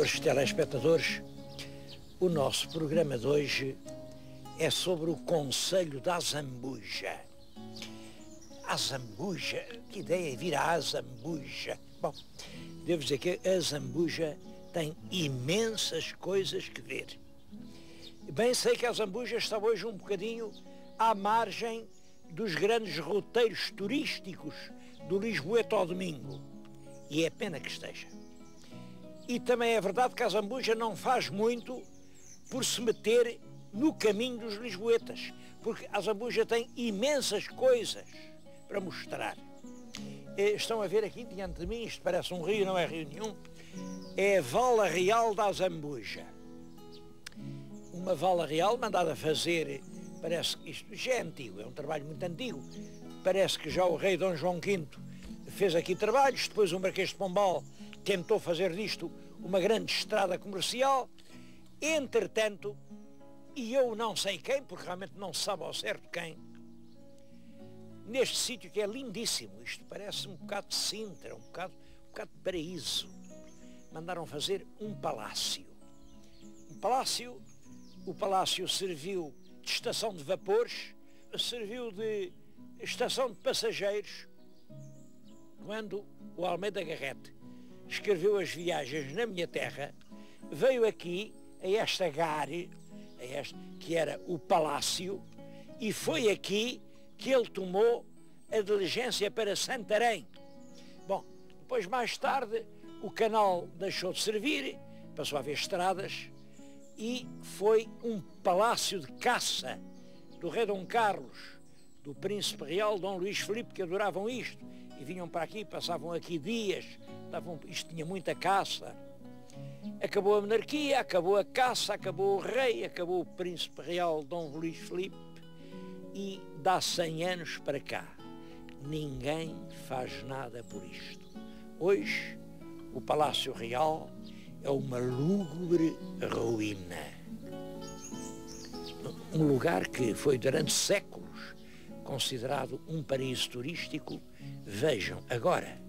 Senhores telespectadores, o nosso programa de hoje é sobre o Conselho da Azambuja. Azambuja? Que ideia é vir à Azambuja? Bom, devo dizer que a Azambuja tem imensas coisas que ver. Bem sei que a Azambuja está hoje um bocadinho à margem dos grandes roteiros turísticos do Lisboeta ao domingo. E é pena que esteja. E também é verdade que a Azambuja não faz muito por se meter no caminho dos lisboetas, porque a Azambuja tem imensas coisas para mostrar. Estão a ver aqui diante de mim, isto parece um rio, não é rio nenhum, é a Vala Real da Azambuja. Uma vala real mandada fazer, parece que isto já é antigo, é um trabalho muito antigo, parece que já o rei Dom João V fez aqui trabalhos, depois o Marquês de Pombal tentou fazer disto uma grande estrada comercial. Entretanto, e eu não sei quem, porque realmente não se sabe ao certo quem, neste sítio que é lindíssimo, isto parece um bocado de Sintra, um bocado de paraíso, mandaram fazer um palácio. O palácio serviu de estação de vapores, serviu de estação de passageiros, quando o Almeida Garrett escreveu as viagens na minha terra, veio aqui a esta gare, que era o palácio, e foi aqui que ele tomou a diligência para Santarém. Bom, depois mais tarde o canal deixou de servir, passou a haver estradas, e foi um palácio de caça do rei Dom Carlos, do príncipe real Dom Luís Filipe, que adoravam isto, e vinham para aqui, passavam aqui dias, isto tinha muita caça. Acabou a monarquia, acabou a caça, acabou o rei, acabou o príncipe real Dom Luís Filipe, e dá 100 anos para cá ninguém faz nada por isto. Hoje o Palácio Real é uma lúgubre ruína, um lugar que foi durante séculos considerado um paraíso turístico. Vejam agora,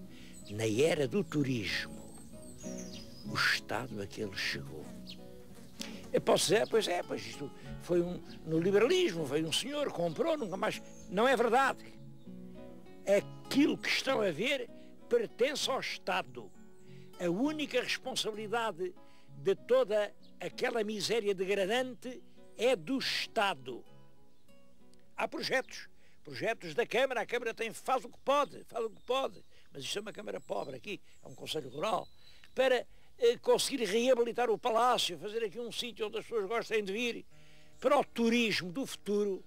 na era do turismo, o estado a que ele chegou. Eu posso dizer, pois isto foi no liberalismo, veio um senhor, comprou, nunca mais. Não é verdade. Aquilo que estão a ver pertence ao Estado. A única responsabilidade de toda aquela miséria degradante é do Estado. Há projetos da Câmara, a Câmara faz o que pode, mas isto é uma Câmara pobre aqui, é um Conselho Rural, para conseguir reabilitar o palácio, fazer aqui um sítio onde as pessoas gostem de vir. Para o turismo do futuro,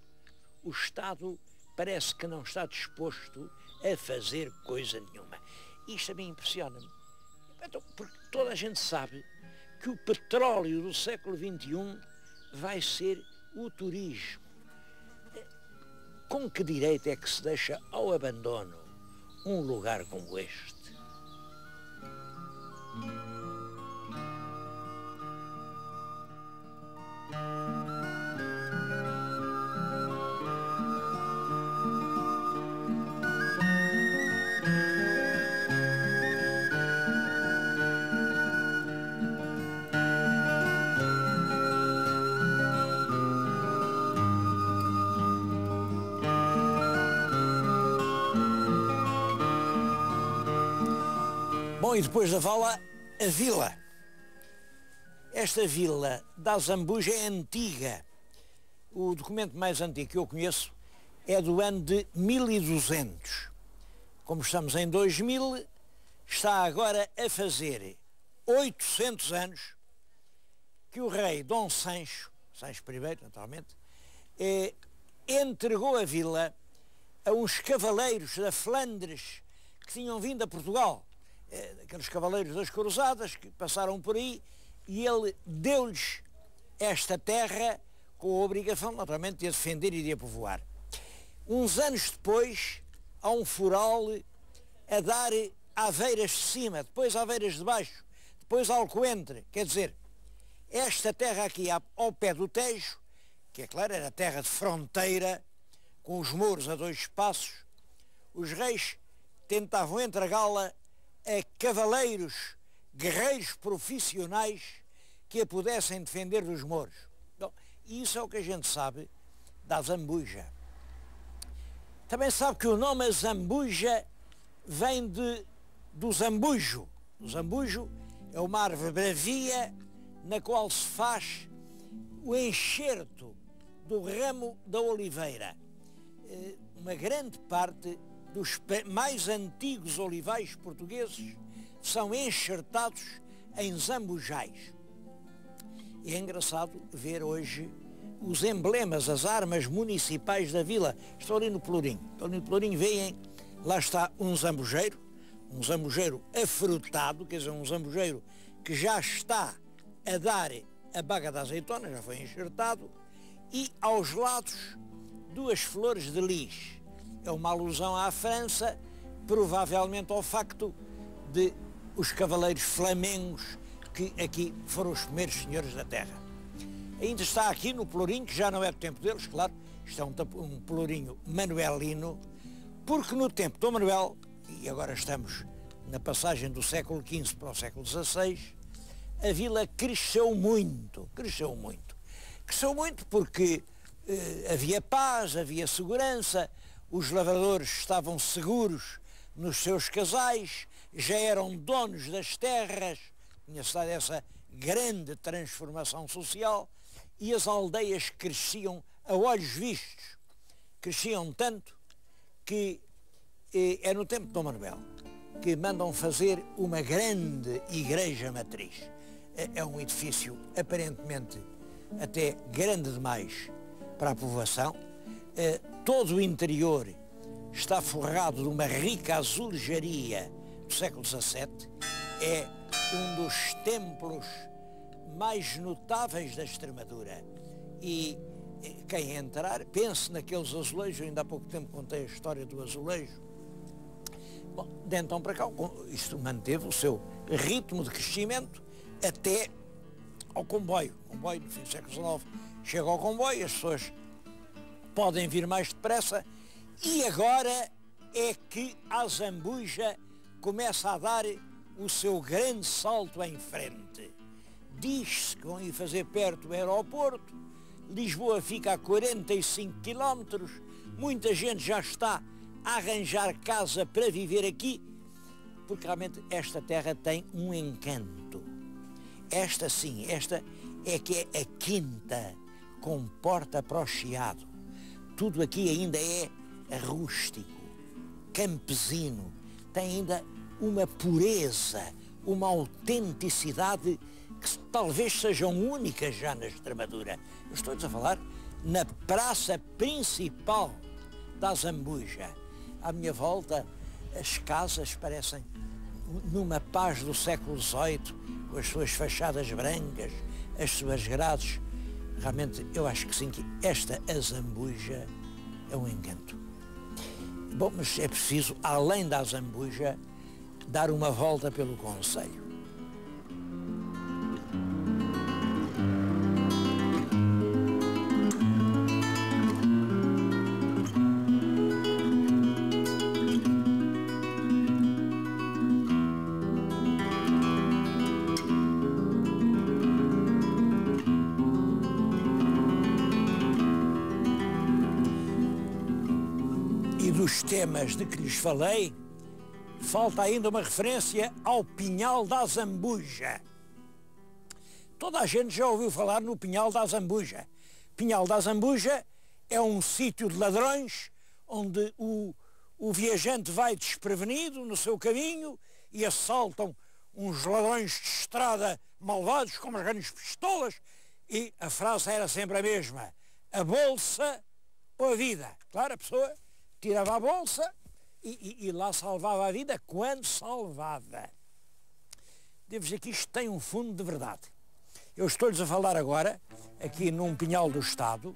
o Estado parece que não está disposto a fazer coisa nenhuma. Isto a mim impressiona-me. Então, porque toda a gente sabe que o petróleo do século XXI vai ser o turismo. Com que direito é que se deixa ao abandono um lugar como este? Bom, e depois da vala, a vila. Esta vila da Azambuja é antiga. O documento mais antigo que eu conheço é do ano de 1200. Como estamos em 2000, está agora a fazer 800 anos que o rei Dom Sancho I, naturalmente, entregou a vila a uns cavaleiros da Flandres que tinham vindo a Portugal. Aqueles cavaleiros das cruzadas que passaram por aí, e ele deu-lhes esta terra com a obrigação, naturalmente, de a defender e de a povoar. Uns anos depois, há um foral a dar Aveiras de cima, depois Aveiras de baixo, depois Alcoentre. Quer dizer, esta terra aqui ao pé do Tejo, que é claro, era terra de fronteira, com os muros a 2 espaços, os reis tentavam entregá-la a cavaleiros guerreiros profissionais que a pudessem defender dos mouros. Bom, isso é o que a gente sabe da Zambuja. Também sabe que o nome Zambuja vem do zambujo. O zambujo é uma árvore bravia na qual se faz o enxerto do ramo da oliveira. Uma grande parte dos mais antigos olivais portugueses são enxertados em zambujais. É engraçado ver hoje os emblemas, as armas municipais da vila. Estou ali no Pelourinho. Estou ali no Pelourinho, veem, lá está um zambujeiro afrutado, quer dizer, um zambujeiro que já está a dar a baga da azeitona, já foi enxertado, e aos lados duas flores de lis. É uma alusão à França, provavelmente ao facto de os cavaleiros flamengos que aqui foram os primeiros senhores da terra. Ainda está aqui no Pelourinho, que já não é do tempo deles, claro, isto é um Pelourinho manuelino, porque no tempo de Dom Manuel, e agora estamos na passagem do século XV para o século XVI, a vila cresceu muito porque havia paz, havia segurança, os lavradores estavam seguros nos seus casais, já eram donos das terras, tinha estado essa grande transformação social, e as aldeias cresciam a olhos vistos. Cresciam tanto que é no tempo de Dom Manuel que mandam fazer uma grande igreja matriz. É um edifício aparentemente até grande demais para a povoação. Todo o interior está forrado de uma rica azulejaria do século XVII. É um dos templos mais notáveis da Extremadura. E quem entrar, pense naqueles azulejos. Ainda há pouco tempo contei a história do azulejo. Bom, de então para cá, isto manteve o seu ritmo de crescimento até ao comboio. O comboio, no fim do século XIX, chega ao comboio, as pessoas podem vir mais depressa, e agora é que a Zambuja começa a dar o seu grande salto em frente. Diz-se que vão ir fazer perto do aeroporto, Lisboa fica a 45 km, muita gente já está a arranjar casa para viver aqui, porque realmente esta terra tem um encanto. Esta sim, esta é que é a quinta com porta para o Chiado. Tudo aqui ainda é rústico, campesino, tem ainda uma pureza, uma autenticidade que talvez sejam únicas já na Extremadura. Eu estou-lhes a falar na praça principal da Zambuja. À minha volta, as casas parecem numa paz do século XVIII, com as suas fachadas brancas, as suas grades. Realmente, eu acho que sim, que esta Zambuja é um encanto. Bom, mas é preciso, além da Zambuja, dar uma volta pelo concelho. Dos temas de que lhes falei, falta ainda uma referência ao Pinhal da Zambuja. Toda a gente já ouviu falar no Pinhal da Zambuja. Pinhal da Zambuja é um sítio de ladrões onde o viajante vai desprevenido no seu caminho e assaltam uns ladrões de estrada malvados com umas grandes pistolas, e a frase era sempre a mesma: a bolsa ou a vida. Claro, a pessoa tirava a bolsa e lá salvava a vida quando salvava. Devo dizer que isto tem um fundo de verdade. Eu estou-lhes a falar agora, aqui num Pinhal do Estado,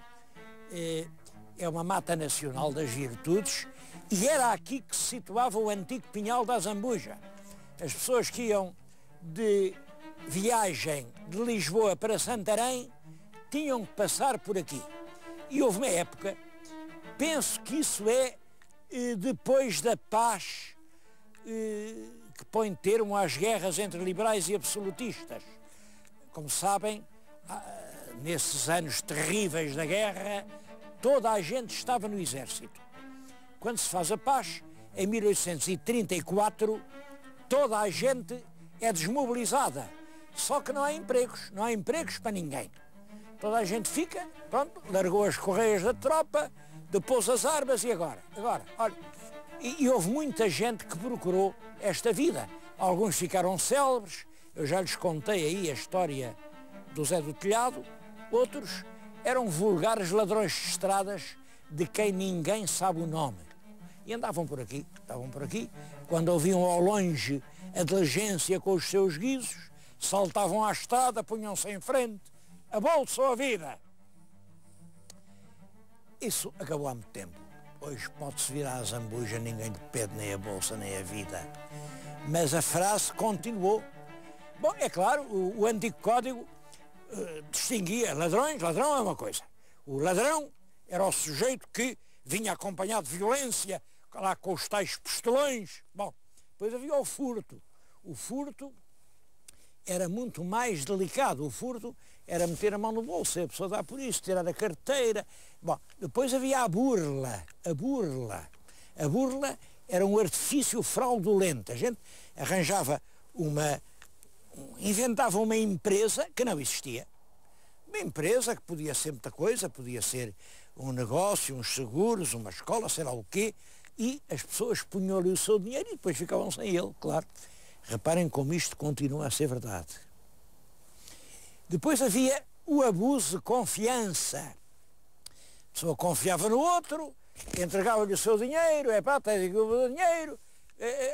é uma mata nacional das virtudes, e era aqui que se situava o antigo Pinhal da Zambuja. As pessoas que iam de viagem de Lisboa para Santarém tinham que passar por aqui. E houve uma época, penso que isso é depois da paz que põe termo às guerras entre liberais e absolutistas. Como sabem, nesses anos terríveis da guerra, toda a gente estava no exército. Quando se faz a paz, em 1834, toda a gente é desmobilizada. Só que não há empregos para ninguém. Toda a gente fica, pronto, largou as correias da tropa, depôs as armas e agora, olha. E houve muita gente que procurou esta vida. Alguns ficaram célebres, eu já lhes contei aí a história do Zé do Telhado, outros eram vulgares ladrões de estradas de quem ninguém sabe o nome. E estavam por aqui, quando ouviam ao longe a diligência com os seus guizos, saltavam à estrada, punham-se em frente, a bolsa ou a vida. Isso acabou há muito tempo. Hoje pode-se vir à Zambuja, ninguém lhe pede nem a bolsa nem a vida. Mas a frase continuou. Bom, é claro, o antigo código distinguia ladrões, ladrão é uma coisa. O ladrão era o sujeito que vinha acompanhado de violência, lá com os tais pistolões. Bom, depois havia o furto. O furto era muito mais delicado. O furto era meter a mão no bolso, a pessoa dá por isso, tirar a carteira. Bom, depois havia a burla. A burla era um artifício fraudulento. A gente arranjava inventava uma empresa que não existia. Uma empresa que podia ser muita coisa, podia ser um negócio, uns seguros, uma escola, sei lá o quê, e as pessoas punham-lhe o seu dinheiro e depois ficavam sem ele, claro. Reparem como isto continua a ser verdade. Depois havia o abuso de confiança. A pessoa confiava no outro, entregava-lhe o seu dinheiro, tem o dinheiro,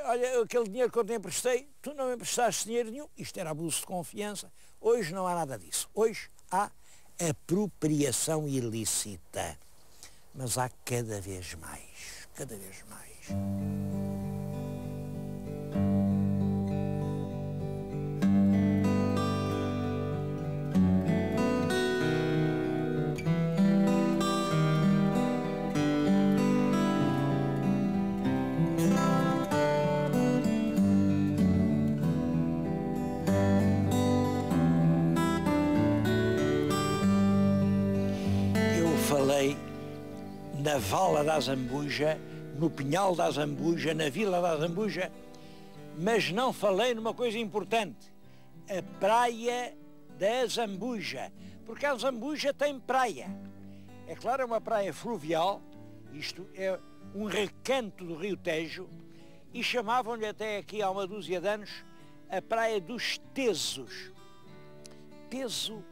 olha, aquele dinheiro que eu te emprestei, tu não me emprestaste dinheiro nenhum. Isto era abuso de confiança. Hoje não há nada disso. Hoje há apropriação ilícita. Mas há cada vez mais. Cada vez mais. Falei na Vala da Zambuja, no Pinhal da Zambuja, na Vila da Zambuja, mas não falei numa coisa importante, a praia da Zambuja, porque a Zambuja tem praia. É claro, é uma praia fluvial, isto é um recanto do Rio Tejo, e chamavam-lhe até aqui há uma dúzia de anos a Praia dos Tesos. Teso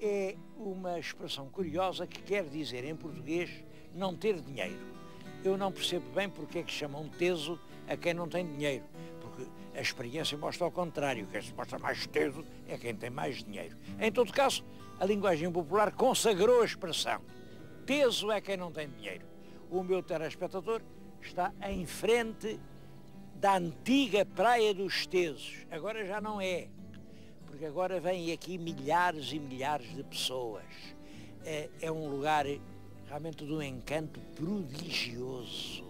é uma expressão curiosa que quer dizer em português não ter dinheiro. Eu não percebo bem porque é que chamam teso a quem não tem dinheiro, porque a experiência mostra ao contrário, quem se mostra mais teso é quem tem mais dinheiro. Em todo caso, a linguagem popular consagrou a expressão. Teso é quem não tem dinheiro. O meu telespectador está em frente da antiga Praia dos Tesos. Agora já não é, porque agora vêm aqui milhares e milhares de pessoas. É um lugar realmente de um encanto prodigioso.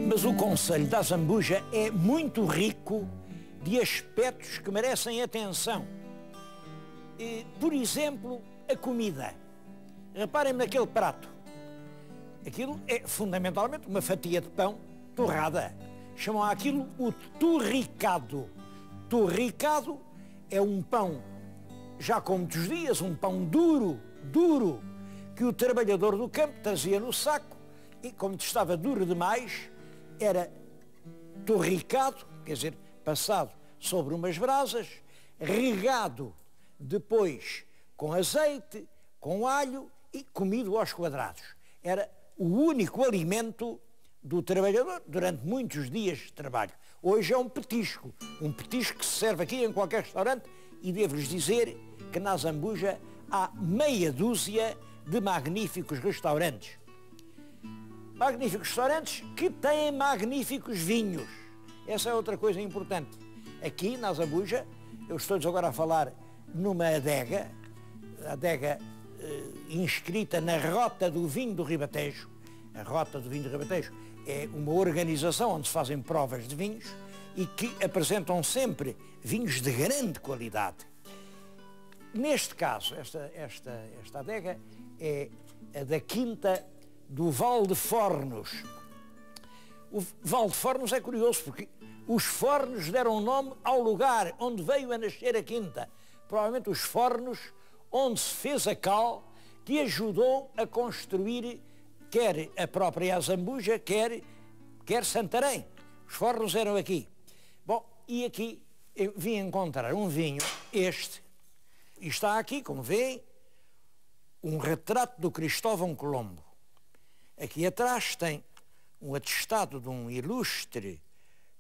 Mas o concelho da Zambuja é muito rico de aspectos que merecem atenção. Por exemplo, a comida. Reparem-me naquele prato. Aquilo é fundamentalmente uma fatia de pão torrada. Chamam aquilo o torricado. Torricado é um pão já com muitos dias, um pão duro, que o trabalhador do campo trazia no saco e, como estava duro demais, era torricado, quer dizer, passado sobre umas brasas, regado depois com azeite, com alho e comido aos quadrados. Era o único alimento do trabalhador durante muitos dias de trabalho. Hoje é um petisco que se serve aqui em qualquer restaurante, e devo-lhes dizer que na Zambuja há meia dúzia de magníficos restaurantes. magníficos restaurantes que têm magníficos vinhos. Essa é outra coisa importante. Aqui, na Zambuja, eu estou agora a falar numa adega inscrita na Rota do Vinho do Ribatejo. A Rota do Vinho do Ribatejo é uma organização onde se fazem provas de vinhos e que apresentam sempre vinhos de grande qualidade. Neste caso, esta adega é a da Quinta do Val de Fornos. O Val de Fornos é curioso porque os Fornos deram nome ao lugar onde veio a nascer a quinta. Provavelmente os Fornos onde se fez a cal que ajudou a construir quer a própria Zambuja, quer Santarém. Os Fornos eram aqui. Bom, e aqui eu vim encontrar um vinho, este, e está aqui, como veem, um retrato do Cristóvão Colombo. Aqui atrás tem um atestado de um ilustre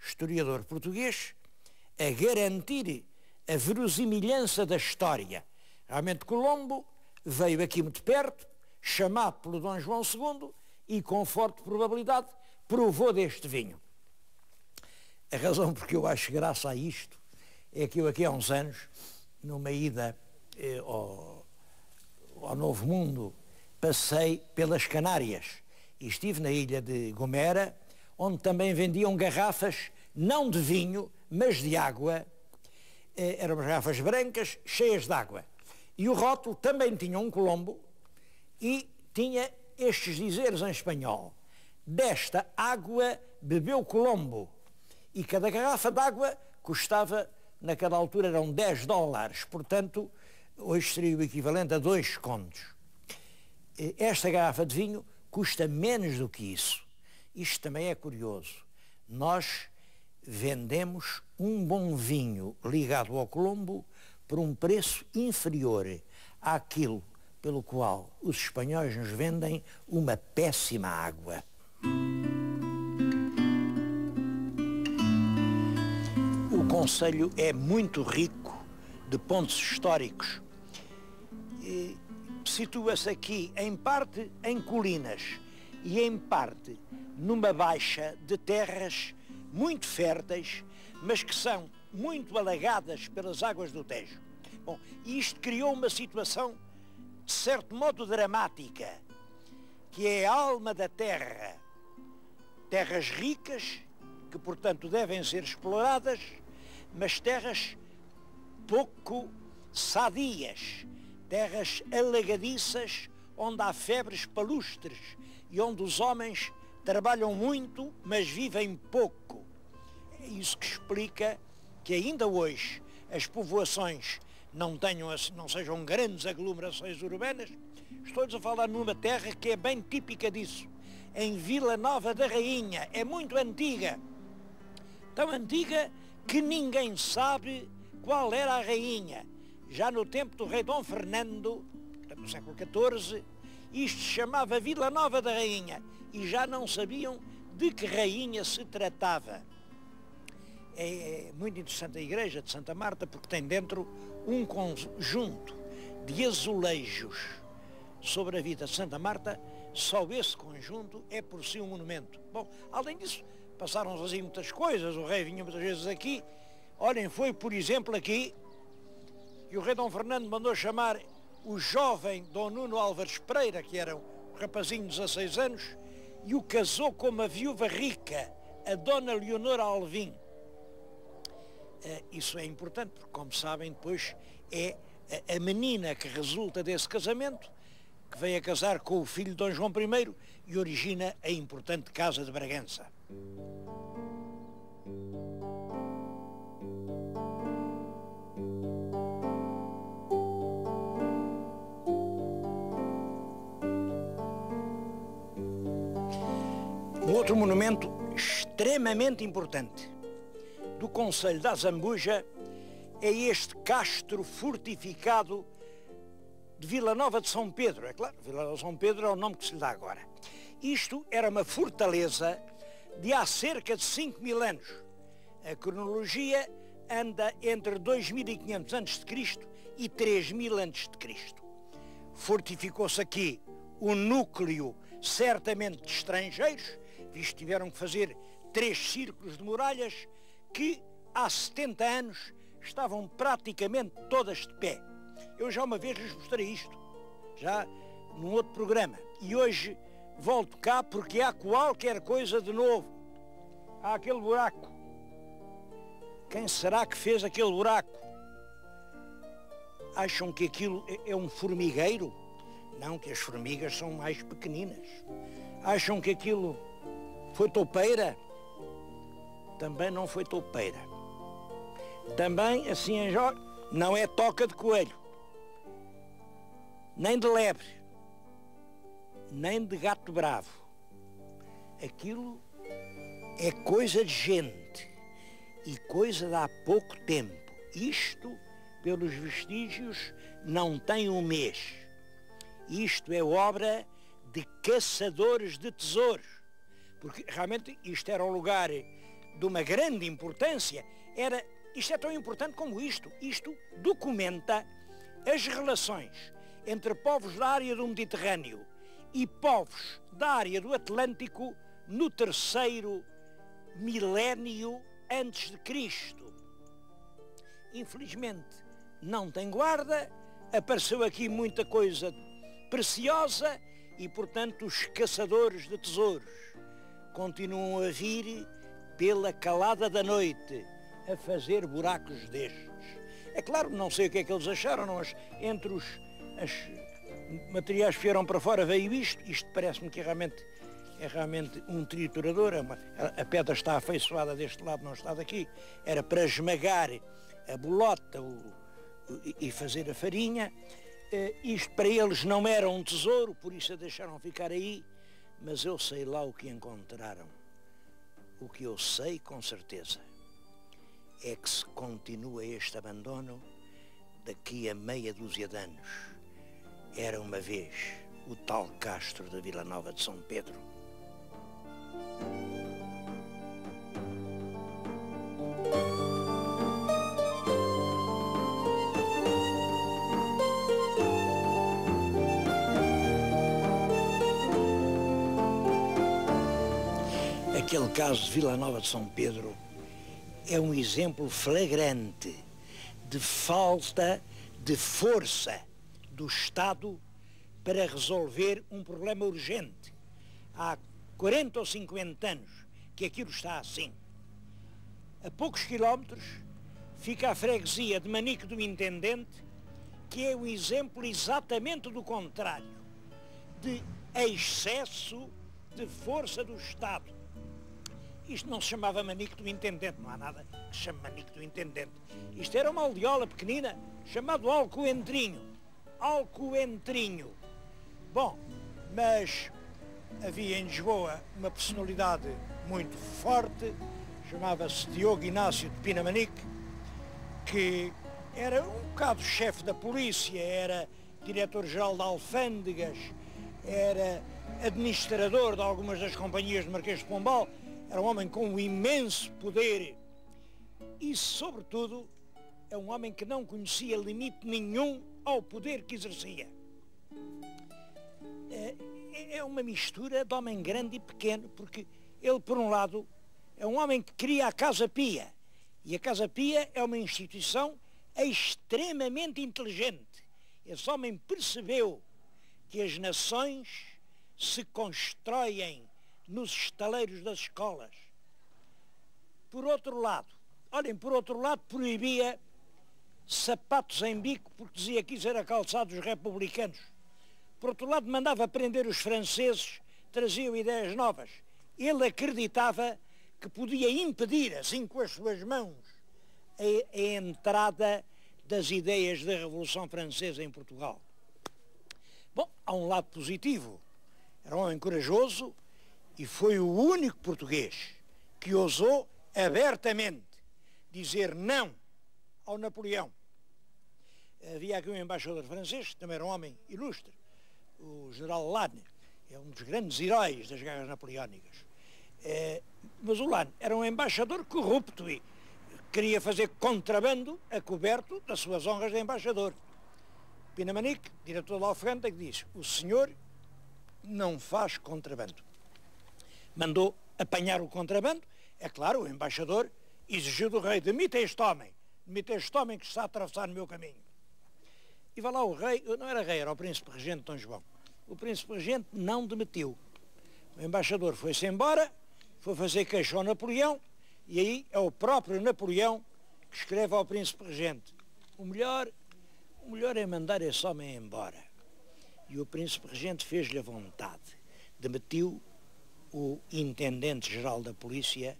historiador português a garantir a verosimilhança da história. Realmente Colombo veio aqui muito perto, chamado pelo Dom João II e com forte probabilidade provou deste vinho. A razão porque eu acho graça a isto é que eu aqui há uns anos, numa ida ao Novo Mundo, passei pelas Canárias e estive na ilha de Gomera, onde também vendiam garrafas, não de vinho, mas de água. Eram garrafas brancas, cheias de água. E o rótulo também tinha um Colombo e tinha estes dizeres em espanhol. Desta água bebeu Colombo. E cada garrafa de água custava, naquela altura eram $10, portanto, hoje seria o equivalente a 2 contos. Esta garrafa de vinho custa menos do que isso. Isto também é curioso. Nós vendemos um bom vinho ligado ao Colombo por um preço inferior àquilo pelo qual os espanhóis nos vendem uma péssima água. O concelho é muito rico de pontos históricos. Situa-se aqui, em parte, em colinas e, em parte, numa baixa de terras muito férteis, mas que são muito alagadas pelas águas do Tejo. Bom, isto criou uma situação, de certo modo, dramática, que é a alma da terra. Terras ricas, que, portanto, devem ser exploradas, mas terras pouco sadias, terras alagadiças, onde há febres palustres e onde os homens trabalham muito, mas vivem pouco. É isso que explica que ainda hoje as povoações não sejam grandes aglomerações urbanas. Estou-lhes a falar numa terra que é bem típica disso, em Vila Nova da Rainha. É muito antiga, tão antiga que ninguém sabe qual era a rainha. Já no tempo do rei Dom Fernando, no século XIV, isto se chamava Vila Nova da Rainha e já não sabiam de que rainha se tratava. É muito interessante a igreja de Santa Marta porque tem dentro um conjunto de azulejos sobre a vida de Santa Marta. Só esse conjunto é por si um monumento. Bom, além disso, passaram-se assim muitas coisas. O rei vinha muitas vezes aqui. Olhem, foi por exemplo aqui que o rei Dom Fernando mandou chamar o jovem Dom Nuno Álvares Pereira, que era um rapazinho de 16 anos, e o casou com uma viúva rica, a Dona Leonora Alvim. Isso é importante, porque, como sabem, depois é a menina que resulta desse casamento, que vem a casar com o filho de Dom João I e origina a importante Casa de Bragança. Um outro monumento extremamente importante do concelho da Zambuja é este castro fortificado de Vila Nova de São Pedro. É claro, Vila Nova de São Pedro é o nome que se lhe dá agora. Isto era uma fortaleza de há cerca de 5.000 anos. A cronologia anda entre 2.500 a.C. e 3.000 a.C. Fortificou-se aqui o núcleo certamente de estrangeiros, visto que tiveram que fazer 3 círculos de muralhas que há 70 anos estavam praticamente todas de pé. Eu já uma vez lhes mostrei isto, já num outro programa, e hoje volto cá porque há qualquer coisa de novo. Há aquele buraco. Quem será que fez aquele buraco? Acham que aquilo é um formigueiro? Não, que as formigas são mais pequeninas. Acham que aquilo foi toupeira? Também não foi toupeira. Também, assim em Jorge, não é toca de coelho, nem de lebre, nem de gato bravo. Aquilo é coisa de gente e coisa de há pouco tempo. Isto, pelos vestígios, não tem um mês. Isto é obra de caçadores de tesouros, porque realmente isto era um lugar de uma grande importância. Isto é tão importante como isto. Isto documenta as relações entre povos da área do Mediterrâneo e povos da área do Atlântico no 3º milénio antes de Cristo. Infelizmente não tem guarda, apareceu aqui muita coisa preciosa e, portanto, os caçadores de tesouros continuam a vir pela calada da noite a fazer buracos destes. É claro, não sei o que é que eles acharam, não, entre os materiais que vieram para fora veio isto parece-me que é realmente um triturador, a pedra está afeiçoada deste lado, não está daqui, era para esmagar a bolota e fazer a farinha. Isto para eles não era um tesouro, por isso a deixaram ficar aí, mas eu sei lá o que encontraram. O que eu sei com certeza é que se continua este abandono daqui a meia dúzia de anos. Era uma vez o tal Castro da Vila Nova de São Pedro. Aquele caso de Vila Nova de São Pedro é um exemplo flagrante de falta de força do Estado para resolver um problema urgente. Há 40 ou 50 anos que aquilo está assim. A poucos quilómetros fica a freguesia de Manique do Intendente, que é o exemplo exatamente do contrário, de excesso de força do Estado. Isto não se chamava Manique do Intendente, não há nada que se chame Manique do Intendente. Isto era uma aldeola pequenina, chamado Alcoentrinho. Alcoentrinho. Bom, mas havia em Lisboa uma personalidade muito forte, chamava-se Diogo Inácio de Pinamanique, que era um bocado chefe da polícia, era diretor-geral de alfândegas, era administrador de algumas das companhias de Marquês de Pombal. Era um homem com um imenso poder e, sobretudo, é um homem que não conhecia limite nenhum ao poder que exercia. É uma mistura de homem grande e pequeno, porque ele, por um lado, é um homem que cria a Casa Pia, e a Casa Pia é uma instituição extremamente inteligente. Esse homem percebeu que as nações se constroem nos estaleiros das escolas. Por outro lado, proibia sapatos em bico, porque dizia que isso era calçado dos republicanos. Por outro lado, mandava prender os franceses, traziam ideias novas. Ele acreditava que podia impedir, assim com as suas mãos, a entrada das ideias da Revolução Francesa em Portugal. Bom, há um lado positivo. Era um homem corajoso, e foi o único português que ousou abertamente dizer não ao Napoleão. Havia aqui um embaixador francês, que também era um homem ilustre, o general Lannes, é um dos grandes heróis das guerras napoleónicas. Mas o Lannes era um embaixador corrupto e queria fazer contrabando a coberto das suas honras de embaixador. Pinamanique, diretor da alfândega, diz: o senhor não faz contrabando. Mandou apanhar o contrabando. É claro, o embaixador exigiu do rei: demita este homem que está a atravessar no meu caminho. E vai lá o rei, não era rei, era o príncipe regente de Dom João. O príncipe regente não demitiu. O embaixador foi-se embora, foi fazer queixa ao Napoleão, e aí é o próprio Napoleão que escreve ao príncipe regente: o melhor é mandar esse homem embora. E o príncipe regente fez-lhe a vontade. Demitiu o intendente-geral da polícia,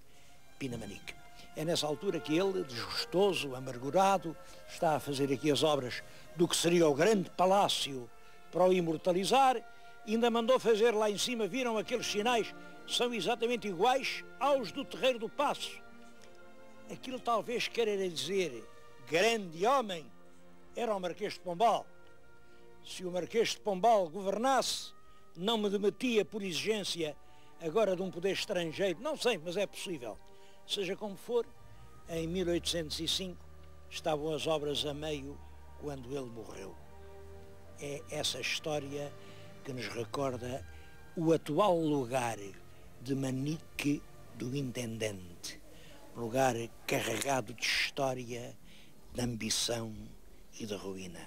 Pinamanique. É nessa altura que ele, desgostoso, amargurado, está a fazer aqui as obras do que seria o grande palácio para o imortalizar. Ainda mandou fazer lá em cima, viram aqueles sinais, são exatamente iguais aos do Terreiro do Paço. Aquilo talvez queira dizer: grande homem era o Marquês de Pombal. Se o Marquês de Pombal governasse, não me demitia por exigência agora de um poder estrangeiro. Não sei, mas é possível. Seja como for, em 1805 estavam as obras a meio quando ele morreu. É essa história que nos recorda o atual lugar de Manique do Intendente. Lugar carregado de história, de ambição e de ruína.